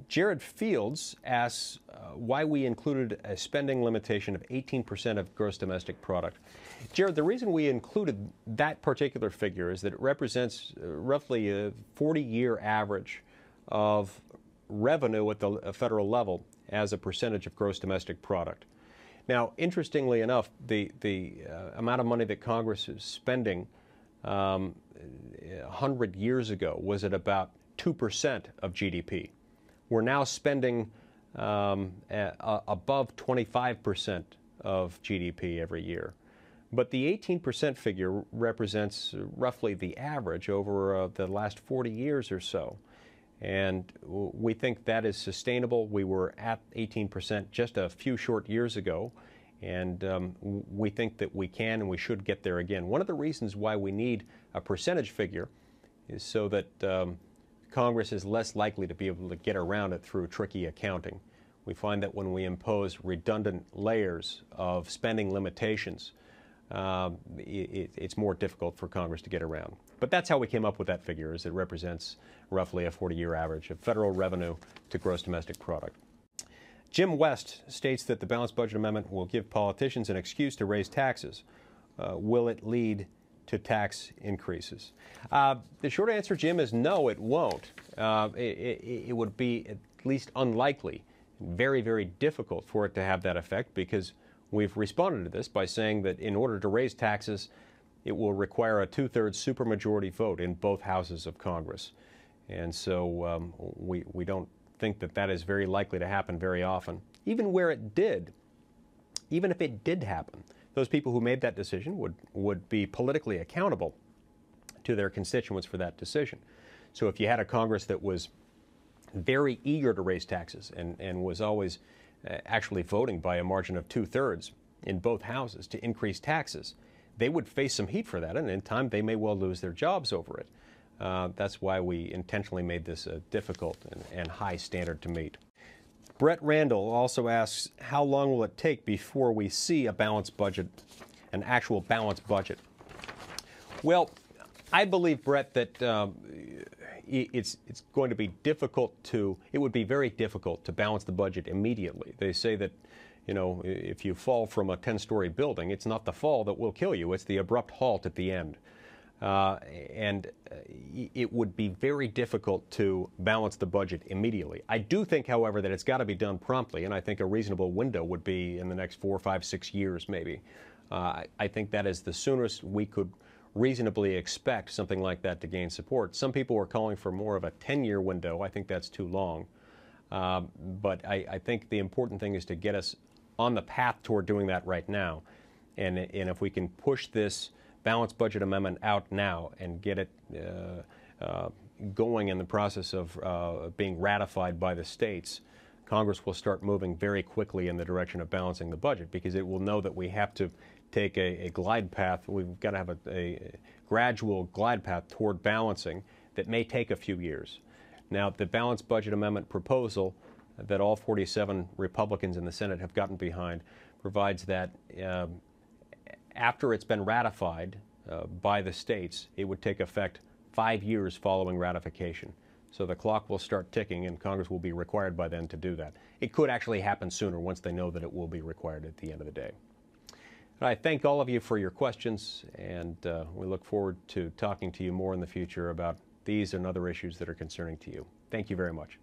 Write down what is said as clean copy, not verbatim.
Jared Fields asks why we included a spending limitation of 18% of gross domestic product. Jared, the reason we included that particular figure is that it represents roughly a 40-year average of revenue at the federal level as a percentage of gross domestic product. Now, interestingly enough, the amount of money that Congress is spending 100 years ago was at about 2% of GDP. We're now spending above 25% of GDP every year. But the 18% figure represents roughly the average over the last 40 years or so. And we think that is sustainable. We were at 18% just a few short years ago, and we think that we can and we should get there again. One of the reasons why we need a percentage figure is so that Congress is less likely to be able to get around it through tricky accounting. We find that when we impose redundant layers of spending limitations, it's more difficult for Congress to get around. But that's how we came up with that figure, as it represents roughly a 40-year average of federal revenue to gross domestic product. Jim West states that the balanced budget amendment will give politicians an excuse to raise taxes. Will it lead to tax increases? The short answer, Jim, is no, it won't. It would be at least unlikely, very, very difficult for it to have that effect, because we've responded to this by saying that in order to raise taxes, it will require a two-thirds supermajority vote in both houses of Congress. And so we don't think that that is very likely to happen very often. Even where it did, even if it did happen, those people who made that decision would be politically accountable to their constituents for that decision. So if you had a Congress that was very eager to raise taxes and was always actually voting by a margin of two-thirds in both houses to increase taxes, they would face some heat for that, and in time they may well lose their jobs over it. That's why we intentionally made this a difficult and high standard to meet. Brett Randall also asks, how long will it take before we see a balanced budget, an actual balanced budget? Well, I believe, Brett, that it's going to be difficult to, it would be very difficult to balance the budget immediately. They say that, you know, if you fall from a 10-story building, it's not the fall that will kill you, it's the abrupt halt at the end. It would be very difficult to balance the budget immediately. I do think, however, that it's got to be done promptly, and I think a reasonable window would be in the next 4, 5, 6 years, maybe. I think that is the soonest we could reasonably expect something like that to gain support. Some people are calling for more of a 10-year window. I think that's too long. But I think the important thing is to get us on the path toward doing that right now. And if we can push this balanced budget amendment out now and get it going in the process of being ratified by the states, Congress will start moving very quickly in the direction of balancing the budget, because it will know that we have to take a glide path. We've got to have a gradual glide path toward balancing that may take a few years. Now, the balanced budget amendment proposal that all 47 Republicans in the Senate have gotten behind provides that after it's been ratified by the states, it would take effect 5 years following ratification. So the clock will start ticking, and Congress will be required by then to do that. It could actually happen sooner once they know that it will be required at the end of the day. And I thank all of you for your questions, and we look forward to talking to you more in the future about these and other issues that are concerning to you. Thank you very much.